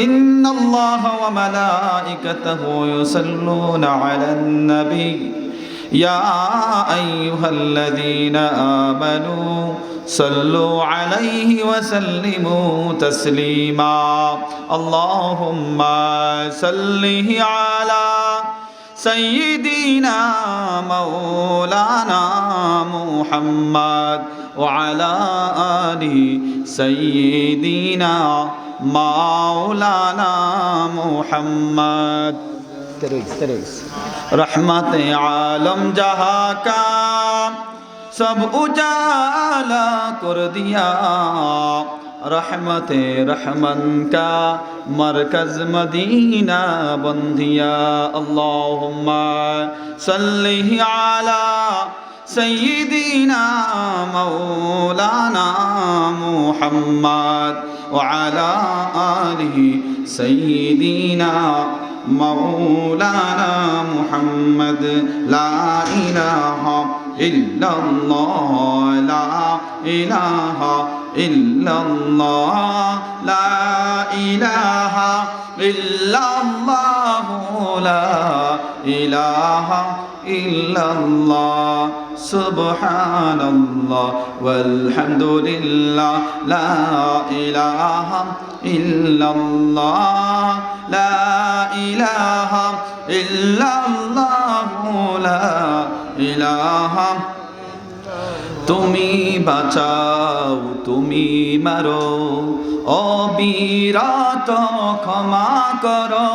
ইন্নাল্লাহা ওয়া মালাইকাতাহু ইউসাল্লুনা আলান নবী ইয়া আইয়ুহাল্লাযীনা আমানু সাল্লু আলাইহি ওয়া সাল্লিমু তাসলিমা আল্লাহুম্মা সাল্লি আলা সাইয়্যিদিনা মাওলানা মুহাম্মদ ওয়া আলা আলি সাইয়্যিদিনা মাওলানা মুহাম্মদ रहमत आलम जहाँ का सब उजाला कर दिया रहमत रहमन का मरकज मदीना बन दिया अल्लाहुम्मा सल्ली अला सय्यिदीना मौलाना मुहम्मद व अला आलिहि सय्यिदीना मौलाना मुहम्मद ला इलाहा इल्लल्लाह ला इलाहा इल्लल्लाह ला इलाहा इल्लल्लाह ला इलाहा इल्लल्लाह सुब्हानल्लाह वल्हम्दुलिल्लाह ला इलाहा इल्लल्लाह ला इलाहा इल्लल्लाह ला इलाहा তুমি বাঁচাও তুমি মারো অবিরত ক্ষমা করো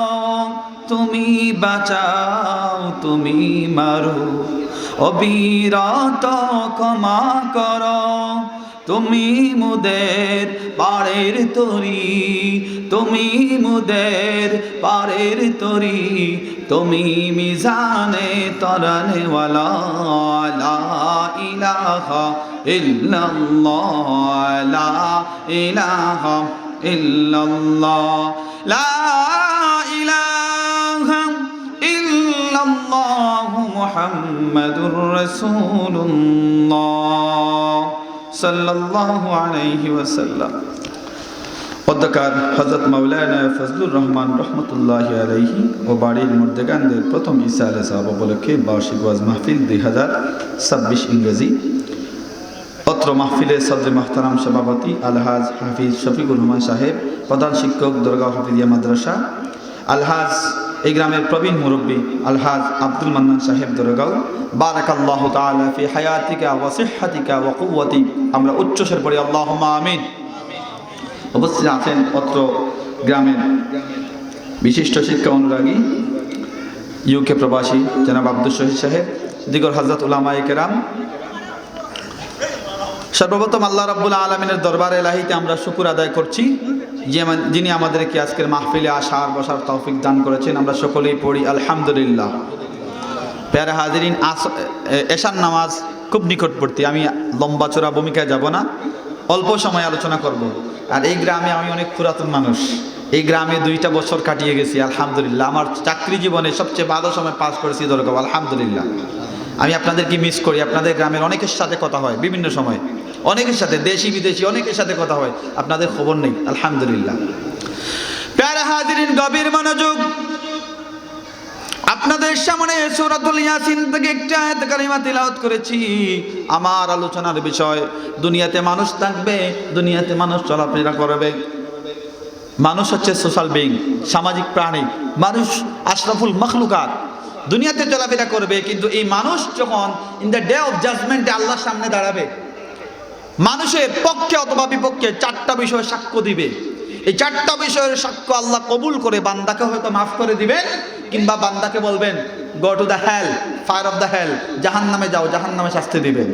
তুমি বাঁচাও তুমি মারো অবিরত ক্ষমা করো তুমি মুদের পাড়ের তরি তুমি মুদের পাড়ের তরি তুমি মিজানে তরানে ওয়ালা লা ইলাহা ইল্লাল্লাহ লা ইলাহা ইল্লাল্লাহ লা ইলাহা ইল্লাল্লাহ মুহাম্মাদুর রাসূলুল্লাহ সাল্লাল্লাহু আলাইহি ওয়াসাল্লাম। অধ্যকার হযরত মাওলানা ফজলুর রহমান রহমতুল্লাহি আলাইহি ও বাড়ির মুর্দেগানদের প্রথম ঈসা আলাইহিস সালাম উপলক্ষে বার্ষিক ওয়াজ মাহফিল 2026 ইংরেজি। অত্র মাহফিলে সদরে মাহতারাম সভাপতি আলহাজ হাফিজ শফিকুর রহমান সাহেব, প্রধান শিক্ষক দরগাহ হাফিজিয়া মাদ্রাসা, আলহাজ এই গ্রামের প্রবীণ মুরব্বী আলহাজ আব্দুল মান্নান সাহেব দরগাঁও, বারাকাল্লাহু তাআলা ফি হায়াতিকা ওয়া সিহহাতিকা ওয়া কুওয়াতিক। আমরা উচ্চস্বর পড়ি আল্লাহুম্মা আমিন। উপস্থিত আছেন অত্র গ্রামের বিশিষ্ট শিক্ষা অনুরাগী ইউকে প্রবাসী জনাব আব্দুল শহীদ সাহেব, দিগর হযরত উলামায়ে কেরাম। সর্বপ্রথম আল্লাহ রাব্বুল আলামিনের দরবারে ইলাহিতে আমরা শুকর আদায় করছি যিনি আমাদেরকে আজকের মাহফিলে আসার বসার তৌফিক দান করেছেন। আমরা সকলেই পড়ি আলহামদুলিল্লাহ। প্যারা হাজিরিন, এশার নামাজ খুব নিকটবর্তী। আমি লম্বা চড়া ভূমিকায় যাব না, অল্প সময় আলোচনা করব। আর এই গ্রামে আমি অনেক পুরাতন মানুষ, এই গ্রামে 2টা বছর কাটিয়ে গেছি আলহামদুলিল্লাহ। আমার চাকরি জীবনে সবচেয়ে ভালো সময় পাস করেছি দরকার আলহামদুলিল্লাহ। আমি আপনাদেরকে মিস করি। আপনাদের গ্রামের অনেকের সাথে কথা হয় বিভিন্ন সময়, অনেকের সাথে দেশি বিদেশি অনেকের সাথে কথা হয়, আপনাদের খবর নেই আলহামদুলিল্লাহ। প্যারা হাজিরিন, গভীর মনোযোগ। আপনাদের সামনে সূরাতুল ইয়াসিন থেকে একটা আয়াত কারিমা তিলাওয়াত করেছি। আমার আলোচনার বিষয়, দুনিয়াতে মানুষ থাকবে, দুনিয়াতে মানুষ চলাফেরা করবে। মানুষ হচ্ছে সোশ্যাল বিং, সামাজিক প্রাণী। মানুষ আশরাফুল মখলুকাত, দুনিয়াতে চলাফেরা করবে। কিন্তু এই মানুষ যখন ইন দ্য ডে অফ জাজমেন্টে আল্লাহর সামনে দাঁড়াবে, মানুষের পক্ষে অথবা বিপক্ষে 4টা বিষয় সাক্ষ্য দিবে। এই 4টা বিষয়ের সাক্ষ্য আল্লাহ কবুল করে বান্দাকে হয়তো মাফ করে দিবেন, কিংবা বান্দাকে বলবেন go to the hell, fire of the hell, জাহান্নামে যাও, জাহান্নামে শাস্তি দিবেন।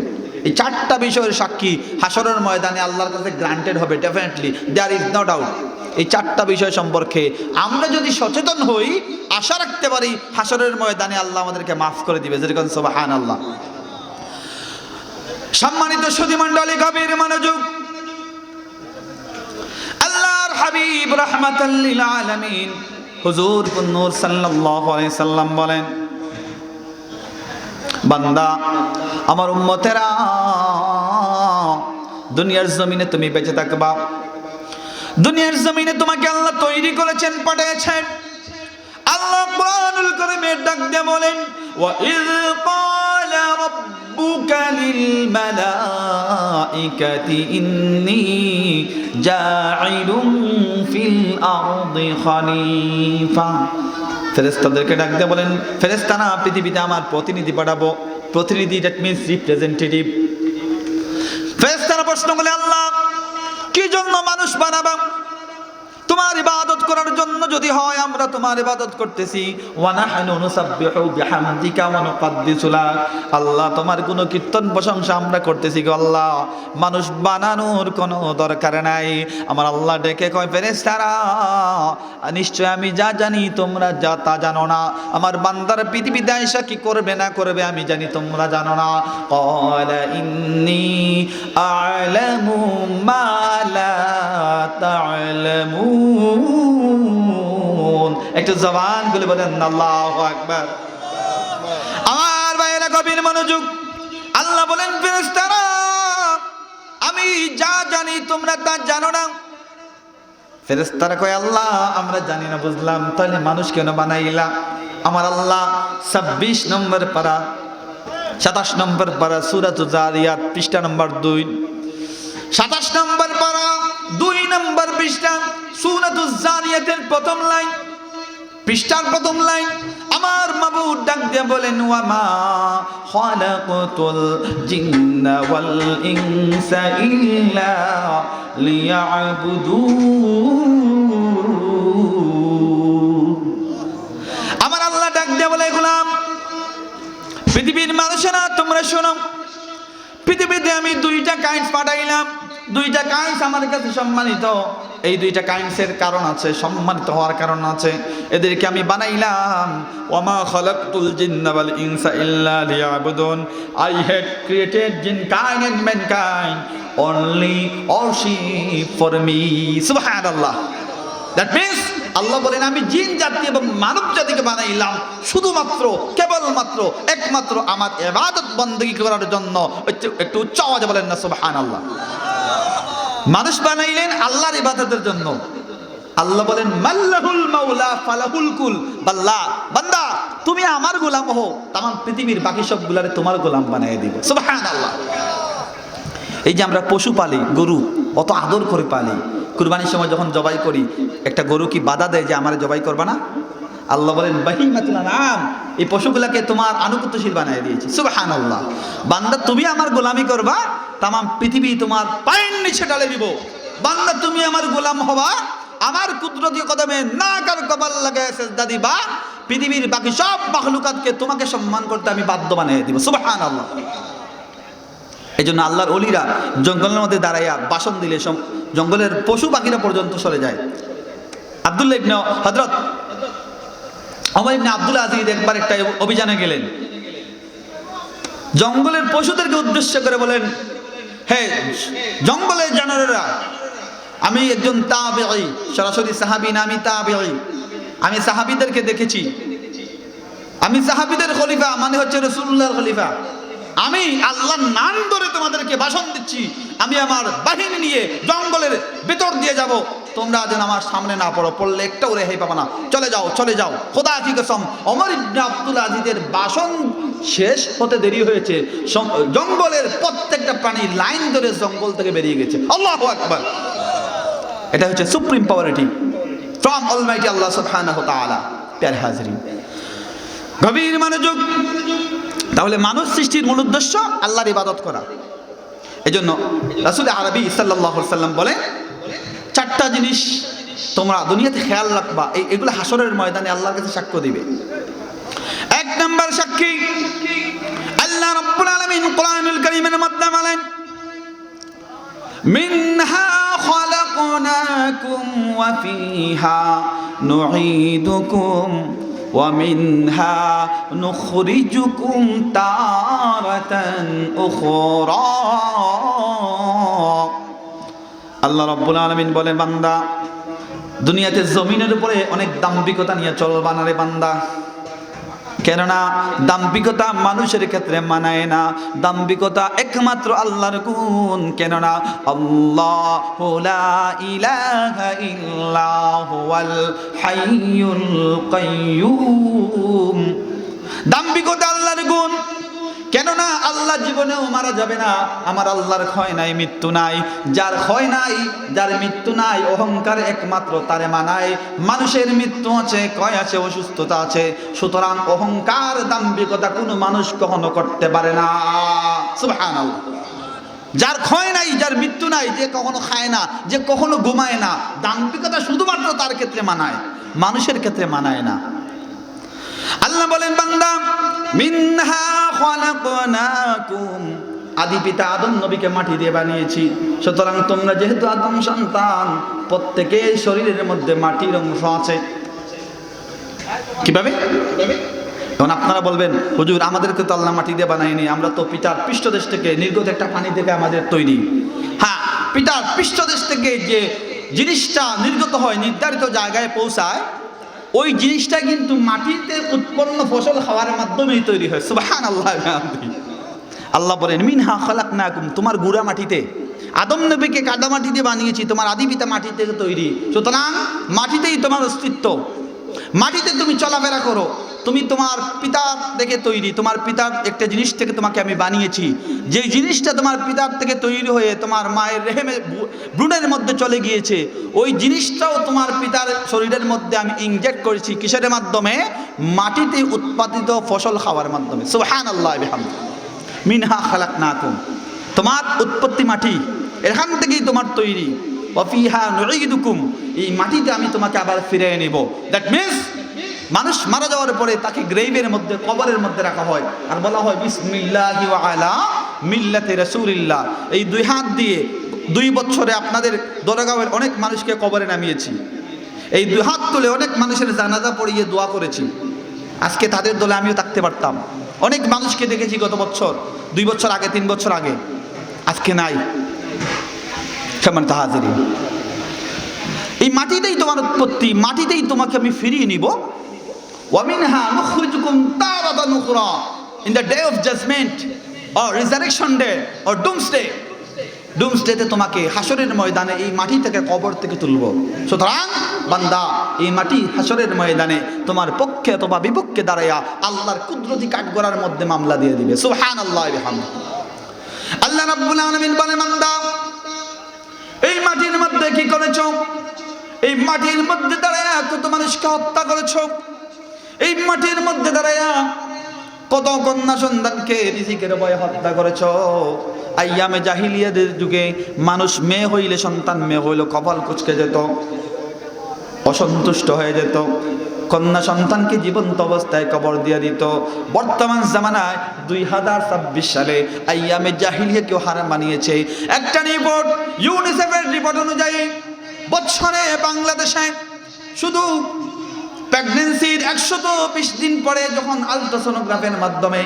এই 4টা বিষয়ের সাক্ষী হাসরের ময়দানে আল্লাহর কাছে গ্রান্টেড হবে, definitely, there is no doubt. এই 4টা বিষয় সম্পর্কে আমরা যদি সচেতন হই, আশা রাখতে পারি হাসরের ময়দানে আল্লাহ আমাদেরকে মাফ করে দিবে। যেরকম সুবহানাল্লাহ। সম্মানিত সুধী মণ্ডলী, গভীর মনোযোগ। আল্লাহর হাবিব রাহমাতাল লিল আলামিন হুজুর নূর সাল্লাল্লাহু আলাইহি সাল্লাম বলেন, বান্দা আমার উম্মতেরা, দুনিয়ার জমিনে তুমি বেঁচে থাকবা, দুনিয়ার জমিনে তোমাকে আল্লাহ তৈরি করেছেন, পাঠিয়েছেন। আল্লাহ কুরআনুল কারীমে ডাক দিয়ে বলেন, ওয়া ইয ক্বালা রাব্বুকা লিল মালাইকাতি ইন্নী জাঈলুন ফিল আরদি খলিফা। ফেরেশতাদেরকে ডাক দিয়ে বলেন, ফেরেশতারা পৃথিবীতে আমার প্রতিনিধি পাঠাবো। প্রতিনিধি, দ্যাট মিন্স রিপ্রেজেন্টেটিভ। ফেরেশতারা প্রশ্ন করে, আল্লাহ কি জন্য মানুষ বানাবা? তোমার ইবাদত করার জন্য যদি হয়, আমরা তোমার ইবাদত করতেছি। ওয়া নাহনু নুসাব্বিহু বিহামদিকা ওয়া নুকদ্দিসু লাক। আল্লাহ তোমার গুণ কীর্তন প্রশংসা আমরা করতেছি গো আল্লাহ, মানুষ বানানোর কোনো দরকার নাই। আমার আল্লাহ ডেকে কয়, ফেরেশতারা নিশ্চয় আমি যা জানি তোমরা যা তা জানো না। আমার বান্দার পৃথিবীতে আয়েশা কি করবে না করবে আমি জানি, তোমরা জানো না। ক্বালা ইন্নী আ'লামু মা লা তা'লামুন। একটু জবান খুলে বলেন আল্লাহু আকবার। আমার ভাইয়েরা গভীর মনোযোগ। আল্লাহ বলেন, ফেরেশতারা আমি যা জানি তোমরা তা জানো না। ফেরেশতারা কয়, আল্লাহ আমরা জানি না, বুঝলাম, তাহলে মানুষ কেন বানাইলা? আমার আল্লাহ 26 নম্বর পারা 27 নম্বর পারা সূরাতুজ জারিয়াত পৃষ্ঠা নম্বর 2, 27 নম্বর পারা 2 নম্বর পৃষ্ঠা সূরাতুজ জারিয়াতের প্রথম লাইন, পৃষ্ঠার প্রথম লাইন। আমার মাবুদ ডাক দিয়ে বলেন, ওয়া মা খালাকাতুল জিন্না ওয়াল ইনসা ইল্লা লিয়াবুদুন। আমার আল্লাহ ডাক দিয়ে বলে, গোলাম পৃথিবীর মানুষেরা তোমরা শোনো, পৃথিবীতে আমি 2টা কাইন্ডস পাঠাইলাম। 2টা কাইন্ডস আমার কাছে সম্মানিত। এই 2টা কাইন্ডসের কারণ আছে, সম্মানিত হওয়ার কারণ আছে। এদেরকে আমি বানাইলাম। ওয়ামা খালাকতুল জিন্না ওয়াল ইনসা ইল্লা লিয়াবুদুন। I had created jinkind and mankind only worship for me. সুবহানাল্লাহ। That means আল্লাহ বলেন, আমি জিন জাতি এবং মানব জাতিকে বানাইলাম শুধুমাত্র, কেবলমাত্র, একমাত্র আমার ইবাদত বندگی করার জন্য। একটু উচ্চ আওয়াজে বলেন না সুবহানাল্লাহ। মানুষ বানাইলেন আল্লাহর ইবাদতের জন্য। আল্লাহ বলেন, মাল্লাহুল মাওলা ফালাহুল কুল। বান্দা তুমি আমার গোলাম হও, तमाम পৃথিবীর বাকি সবগুলারে তোমার গোলাম বানিয়ে দিব। সুবহানাল্লাহ। এই যে আমরা পশু পালি, গরু অত আদর করে পালি, কুরবানির সময় যখন জবাই করি, একটা গরু কি বাধা দেয় যে আমারে জবাই করবা না? আল্লাহ বলেন, বাহিমাতুল আনআম, এই পশুগুলাকে তোমার আনুগত্যশীল বানিয়ে দিয়েছি। সুবহানাল্লাহ। বান্দা তুমি আমার গোলামি করবা, तमाम পৃথিবী তোমার পায়ের নিচে ঢালে দিব। বান্দা তুমি আমার গোলাম হবা, আমার কুদরতি কদমে নাক আর কপাল লাগায় সিজদা দিবা, পৃথিবীর বাকি সব মাখলুকাতকে তোমাকে সম্মান করতে আমি বাধ্য বানিয়ে দিব। সুবহানাল্লাহ। এই জন্য আল্লাহর ওলিরা জঙ্গলের মধ্যে দাঁড়াইয়া বাসন দিলে জঙ্গলের পশু পাখিরা পর্যন্ত সরে যায়। আব্দুল্লাহ ইবনে হযরত ওমর ইবনে আব্দুল আজিজ একবার একটা অভিযানে গেলেন। জঙ্গলের পশুদেরকে উদ্দেশ্য করে বলেন, হে জঙ্গলের জানোয়ারেরা, আমি একজন তাবেঈ, সরাসরি সাহাবী না, আমি তাবেঈ। আমি সাহাবীদেরকে দেখেছি, আমি সাহাবীদের খলিফা, মানে হচ্ছে রাসূলুল্লাহর খলিফা। আমি আল্লাহর নাম ধরে তোমাদেরকে ভাষণ দিচ্ছি। আমি আমার বাহিনী নিয়ে জঙ্গলের ভেতর দিয়ে যাব, তোমরা যেন আমার সামনে না পড়ো, পড়লে একটাও রেহাই পাবে না। চলে যাও, চলে যাও। খোদা কি কসম, ওমর ইবনে আব্দুল আজিজের ভাষণ শেষ হতে দেরি হয়েছে, জঙ্গলের প্রত্যেকটা প্রাণী লাইন ধরে জঙ্গল থেকে বেরিয়ে গেছে। আল্লাহু আকবার। এটা হচ্ছে সুপ্রিম পাওয়ারিটি ফ্রম অলমাইটি আল্লাহ সুবহানাহু ওয়া তাআলা। প্যারে হাজরিন, গভীর মনোযোগ। তাহলে মানুষ সৃষ্টির মূল উদ্দেশ্য আল্লাহর ইবাদত করা। এজন্য রাসূল আরবি সাল্লাল্লাহু আলাইহি ওয়াসাল্লাম বলে, 4টা জিনিস তোমরা দুনিয়াতে খেয়াল রাখবা, এগুলো হাসরের ময়দানে আল্লাহর কাছে সাক্ষ্য দিবে। 1 নাম্বার সাক্ষী আল্লাহ রাব্বুল আলামিন কোরআনুল কারীমের মধ্যে বলেন, মিনহা খালাকনাকুম ওয়া ফিহা নুঈদুকুম ওয়া মিনহা নুখরিজুকুম তারাতান উখরা। আল্লাহ রাব্বুল আলামিন বলে, বান্দা দুনিয়াতে জমিনের উপরে অনেক দাম্ভিকতা নিয়ে চলবা না রে বান্দা। কেননা দাম্ভিকতা মানুষের ক্ষেত্রে মানায় না, দাম্ভিকতা একমাত্র আল্লাহর গুণ। কেননা আল্লাহু লা ইলাহা ইল্লা হুয়াল হাইয়ুল কাইয়্যুম। দাম্ভিকতা আল্লাহর গুণ। কেননা আল্লাহ জীবনেও মারা যাবে না, আমার আল্লাহর ক্ষয় নাই, মৃত্যু নাই। যার ক্ষয় নাই, যার মৃত্যু নাই, অহংকার একমাত্র তারে মানায়। মানুষের মৃত্যু আছে, ক্ষয় আছে, অসুস্থতা আছে, সুতরাং অহংকার দাম্ভিকতা কোনো মানুষ কখনো করতে পারে না। সুবহানাল্লাহ। যার ক্ষয় নাই, যার মৃত্যু নাই, যে কখনো খায় না, যে কখনো ঘুমায় না, দাম্ভিকতা শুধুমাত্র তার ক্ষেত্রে মানায়, মানুষের ক্ষেত্রে মানায় না। আল্লাহ বলেন, বান্দা মিনহা খালাকনাকুম, আদি পিতা আদম নবীকে মাটি দিয়ে বানিয়েছি। সুতরাং তোমরা যেহেতু আদম সন্তান, প্রত্যেকের শরীরের মধ্যে মাটির অংশ আছে। কিভাবে? এখন আপনারা বলবেন, হুজুর আমাদেরকে তো আল্লাহ মাটি দিয়ে বানায়নি, আমরা তো পিতার পৃষ্ঠদেশ থেকে নির্গত একটা পানি থেকে আমাদের তৈরি। হ্যাঁ, পিতার পৃষ্ঠদেশ থেকে যে জিনিসটা নির্গত হয়, নির্ধারিত জায়গায় পৌঁছায়, ওই জিনিসটা কিন্তু মাটিতে উৎপন্ন ফসল খাওয়ার মাধ্যমেই তৈরি হয়। সুবহানাল্লাহ। আল্লাহ বলেন, মিনহা খালাকনাকুম, তোমার গুঁড়া মাটিতে, আদম নবীকে কাদা মাটি দিয়ে বানিয়েছি, তোমার আদি পিতা মাটি থেকে তৈরি। সুতরাং মাটিতেই তোমার অস্তিত্ব, মাটিতে তুমি চলাফেরা করো। তুমি তোমার পিতার থেকে তৈরি, তোমার পিতার একটা জিনিস থেকে তোমাকে আমি বানিয়েছি। যে জিনিসটা তোমার পিতার থেকে তৈরি হয়ে তোমার মায়ের রেহেমে ভ্রূণের মধ্যে চলে গিয়েছে, ওই জিনিসটাও তোমার পিতার শরীরের মধ্যে আমি ইনজেক্ট করেছি। কিসের মাধ্যমে? মাটিতে উৎপাদিত ফসল খাওয়ার মাধ্যমে। সুবহানাল্লাহ বিহামদিহি। মিনহা খালাকনাকুম, তোমার উৎপত্তি মাটি, এখান থেকেই তোমার তৈরি। ওয়া ফিহা নুঈদুকুম, এই মাটিতে আমি তোমাকে আবার ফিরিয়ে নেব। দ্যাট মিন্স মানুষ মারা যাওয়ার পরে তাকে গ্রেভের মধ্যে, কবরের মধ্যে রাখা হয়, আর বলা হয় বিসমিল্লাহি ওয়া আলা মিল্লাতি রাসূলিল্লাহ। এই দুই হাত দিয়ে 2 বছরে আপনাদের দরগাঁয়ের অনেক মানুষকে কবরে নামিয়েছি। এই 2 হাত তুলে অনেক মানুষের জানাজা পড়িয়ে দোয়া করেছি। আজকে তাদের দলে আমিও থাকতে পারতাম। অনেক মানুষকে দেখেছি গত বছর, 2 বছর আগে, 3 বছর আগে, আজকে নাই। সম্মানিত হাজিরিন, এই মাটিতেই তোমার উৎপত্তি, মাটিতেই তোমাকে আমি ফিরিয়ে নিব। وَمِنْهَا نُخْرِجُكُمْ تَارَةً أُخْرَى, in the day of judgment or resurrection day or doomsday, ডুমসডেতে তোমাকে হাসরের ময়দানে এই মাটি থেকে, কবর থেকে তুলব। সুতরাং বান্দা, এই মাটি হাসরের ময়দানে তোমার পক্ষে অথবা বিপক্ষে দাঁড়াইয়া আল্লাহর কুদরতি কাঠগড়ার মধ্যে মামলা দিয়ে দিবে। সুবহানাল্লাহ বিহামদিহি। আল্লাহ রাব্বুল আলামিন বলে, বান্দা এই মাটির মধ্যে কি করেছো? এই মাটির মধ্যে দাঁড়াইয়া কত মানুষকে হত্যা করেছো? এই মাটির মধ্যে দাঁড়াইয়া কত কন্যা সন্তানকে রিজিকের ভয়ে হত্যা করেছ? আইয়ামে জাহিলিয়াতের যুগে মানুষ মেয়ে হইলে, সন্তান মেয়ে হইলে কপাল কুঁচকে যেত, অসন্তুষ্ট হয়ে যেত, কন্যা সন্তানকে জীবন্ত অবস্থায় কবর দিয়ে দিত। বর্তমান জামানায় 2026 সালে আইয়ামে জাহিলিয়াতকেও হারাম বানিয়েছে। একটা রিপোর্ট, ইউনিসেফের রিপোর্ট অনুযায়ী বছরে বাংলাদেশে শুধু প্রেগন্যান্সির 120 দিন পরে যখন আলট্রাসোনোগ্রাফের মাধ্যমে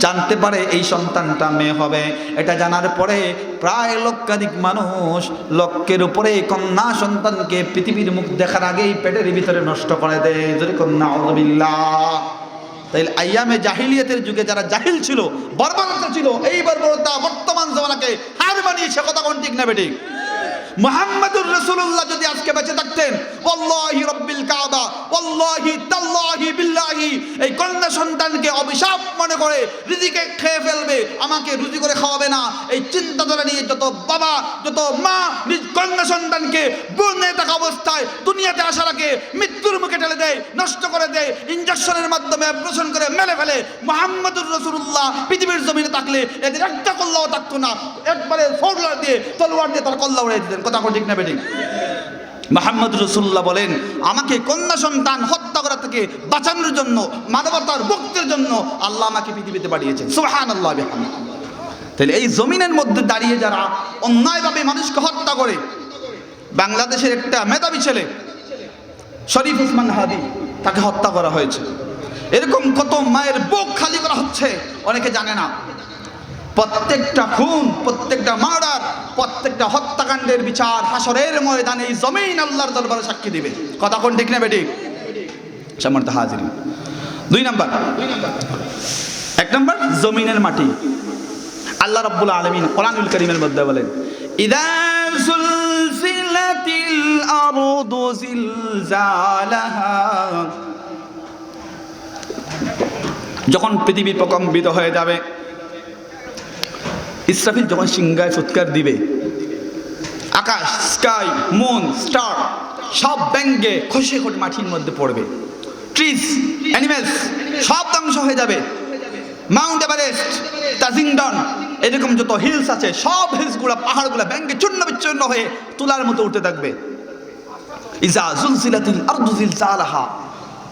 জানতে পারে এই সন্তানটা মেয়ে হবে, এটা জানার পরে প্রায় লক্ষাধিক মানুষ, লক্ষের উপরে কন্যা সন্তানকে পৃথিবীর মুখ দেখার আগেই পেটের ভিতরে নষ্ট করে দেয়। যদি কন্যা আউযুবিল্লাহ। তাই আইয়ামে জাহিলিয়াতের যুগে যারা জাহিল ছিল, বর্বরতা ছিল, এই বর্বরতা বর্তমান জামানাকে হার মানিয়েছে। কথা কোন ঠিক না বেঠিক? মুহাম্মাদুর রাসূলুল্লাহ যদি আজকে বেঁচে থাকতেন, ওয়াল্লাহি রাব্বিল কাবা, ওয়াল্লাহি তাল্লাহি বিল্লাহি, এই কন্যা সন্তানকে অভিশাপ মনে করে রিজিকে খেয়ে ফেলবে, আমাকে রুজি করে খাওয়াবে না, এই চিন্তাধারা নিয়ে যত বাবা, যত মা নিজ কন্যা সন্তানকে বুনে থাকা অবস্থায় দুনিয়াতে আসার আগে মৃত্যুর মুখে ঠেলে দেয়, নষ্ট করে দেয়, ইনজেকশনের মাধ্যমে অপারেশন করে মেরে ফেলে। মুহাম্মাদুর রাসূলুল্লাহ পৃথিবীর জমিনে থাকলে এদের একটা কল্লাও থাকতো না, একবারে ফোরলার দিয়ে, তলোয়ার দিয়ে তার কল্লা উড়িয়ে দিতেন। কথা ঠিক না বেঠিক? মুহাম্মদ রাসূলুল্লাহ বলেন, আমাকে কন্যা সন্তান হত্যা করা থেকে বাঁচানোর জন্য, মানবতার মুক্তির জন্য আল্লাহ আমাকে পৃথিবীতে পাঠিয়েছেন। সুবহানাল্লাহ বিহামদিহি। তাহলে এই জমিনের মধ্যে দাঁড়িয়ে যারা অন্যায়ভাবে মানুষকে হত্যা করে, বাংলাদেশের একটা মেধাবী ছেলে শরীফ ওসমান হাদি, তাকে হত্যা করা হয়েছে। এরকম কত মায়ের বুক খালি করা হচ্ছে, অনেকে জানে না। প্রত্যেকটা খুন, প্রত্যেকটা মার্ডার, প্রত্যেকটা হত্যাকাণ্ডের বিচার হাসরের ময়দানে এই জমিন আল্লাহর দরবারে সাক্ষী দিবে। কথা কোন ঠিক না বেঠিক? সম্মানিত হাজিরিন, দুই নাম্বার, এক নাম্বার জমিনের মাটি। আল্লাহ রাব্বুল আলামিন কোরআনুল কারীমের মধ্যে বলেন, ইযা যুলজিলাতিল আরদু জিলজালাহা, যখন পৃথিবী প্রকম্পিত হয়ে যাবে, ইসরাফিল যখন সিংহায় ফুৎকার দিবে, আকাশ, স্কাই, মুন, স্টার সব ব্যঙ্গে খসে খসে মাটির মধ্যে পড়বে। ট্রিজ, অ্যানিমেলস সব ধ্বংস হয়ে যাবে। মাউন্ট এভারেস্ট, তাজিংডন, এরকম যত হিলস আছে সব হিলসগুলো, পাহাড়গুলো ব্যঙ্গে চূর্ণ বিচ্ছিন্ন হয়ে তুলার মতো উঠতে থাকবে। ইজা জুলজিলাতিল আরদু জিলজালাহা,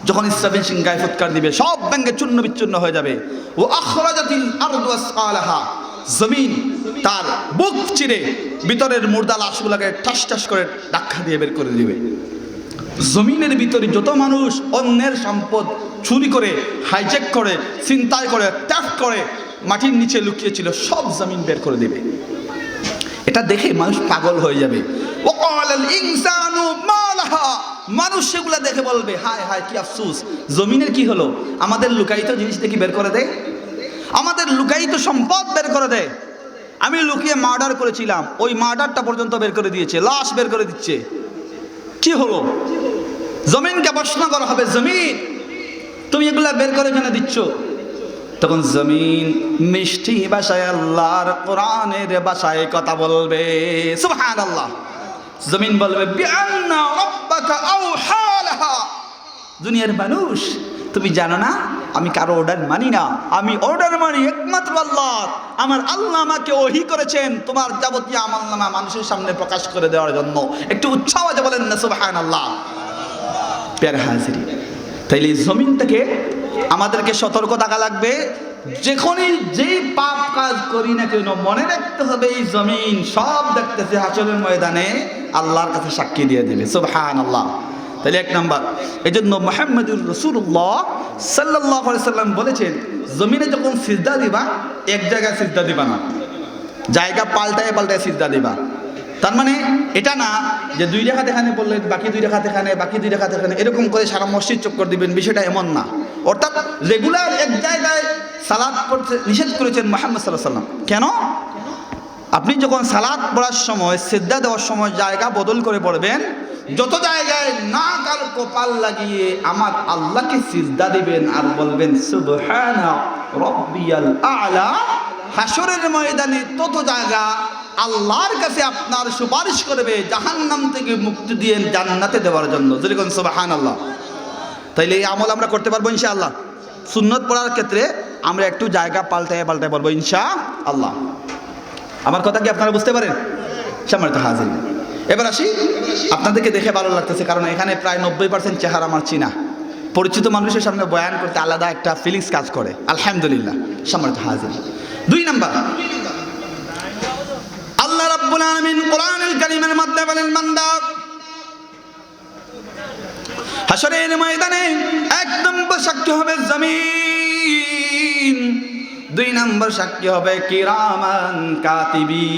যখন ইসরাফিল সিংহায় ফুৎকার দিবে সব ব্যঙ্গে চূর্ণ বিচ্ছিন্ন হয়ে যাবে। ও আখরাজাতিল আরদু আসকালাহা, জমিন তার বুক চিরে ভিতরের মুর্দা লাশগুলোকে ঠাস ঠাস করে ধাক্কা দিয়ে বের করে দিবে। জমিনের ভিতরে যত মানুষ অন্যের সম্পদ চুরি করে, হাইজ্যাক করে, ছিনতাই করে, ত্যাগ করে মাটির নিচে লুকিয়েছিল সব জমিন বের করে দিবে। এটা দেখে মানুষ পাগল হয়ে যাবে। ওয়াকালাল ইনসানু মা লাহা, মানুষ সেগুলা দেখে বলবে, হায় হায় কি আফসোস, জমিনের কি হলো? আমাদের লুকায়িত জিনিস দেখি বের করে দেয়, আমাদের লুকায়িত সম্পদ বের করে দেয়। আমি লুকিয়ে মার্ডার করেছিলাম, ওই মার্ডারটা পর্যন্ত বের করে দিয়েছে, লাশ বের করে দিচ্ছে। কি হলো? জমিনকে প্রশ্ন করা হবে, জমিন তুমি এগুলা বের করে কেন দিচ্ছ? তখন জমিন মিষ্টি ভাষায় আল্লাহর কোরআনের ভাষায় কথা বলবে, সুবহানাল্লাহ। জমিন বলবে, বিআন্না রাব্বাকা আওহা লাহা, দুনিয়ার মানুষ তুমি জানো না আমি কারো অর্ডার মানি না, আমি অর্ডার মানি একমাত্র আল্লাহর। আমার আল্লাহ আমাকে ওহী করেছেন তোমার যাবতীয় আমলনামা মানুষের সামনে প্রকাশ করে দেওয়ার জন্য। একটু উৎসাহ আছে বলেন না সুবহানাল্লাহ। প্যার হাজিরি, তাইলে জমিনটাকে আমাদেরকে সতর্ক থাকা লাগবে। যখনই যেই পাপ কাজ করি না কেন মনে রাখতে হবে এই জমিন সব দেখতেছে, হাসরের ময়দানে আল্লাহর কাছে সাক্ষী দিয়ে দেবে, সুবহানাল্লাহ। তাহলে এক নাম্বার, এই জন্য মুহাম্মদুর রাসূলুল্লাহ সাল্লাল্লাহু আলাইহি সাল্লাম বলেছেন, জমিনে যখন সিজদা দিবা এক জায়গায় সিজদা দিবা না, জায়গা পাল্টায় পাল্টায় সিজদা দিবা। তার মানে এটা না যে 2 রাকাত এখানে বললেন, বাকি 2 রাকাত এখানে, বাকি 2 রাকাত এখানে, এরকম করে সারা মসজিদ চক্কর দিবেন, বিষয়টা এমন না। অর্থাৎ রেগুলার এক জায়গায় সালাত পড়তে নিষেধ করেছেন মুহাম্মদ সাল্লাল্লাহু আলাইহি ওয়াসাল্লাম। কেন? আপনি যখন সালাত পড়ার সময়, সিজদা দেওয়ার সময় জায়গা বদল করে পড়বেন, যত জায়গায় নাক আর কপাল লাগিয়ে আমার আল্লাহকে সিজদা দিবেন আর বলবেন সুবহানা রাব্বিয়াল আ'লা, হাসরের ময়দানে তত জায়গা আল্লাহর কাছে আপনার সুপারিশ করবে জাহান্নাম থেকে মুক্তি দিয়ে জান্নাতে দেওয়ার জন্য। যেরকম সুবহানাল্লাহ। তাইলে এই আমল আমরা করতে পারবো ইনশাআল্লাহ। সুন্নত পড়ার ক্ষেত্রে আমরা একটু জায়গা পাল্টায় পাল্টায় বলবো ইনশাআল্লাহ। আমার কথা কি আপনারা বুঝতে পারেন? সম্মানিত হাজির, এবার আসি, আপনাদেরকে দেখে ভালো লাগতেছে কারণ এখানে প্রায় 90% চেহারা আমার চিনা। পরিচিত মানুষের সামনে বয়ান করতে আলাদা একটা ফিলিংস কাজ করে, আলহামদুলিল্লাহ। সম্মানিত হাজির, 2 নাম্বার, আল্লাহ রাব্বুল আলামিন কোরআনুল কারীমের মধ্যে বলেন, বান্দা হাসরের ময়দানে 1 নম্বর সাক্ষী হবে জমিন, 2 নম্বর সাক্ষী হবে কিরামান কাতিবিন।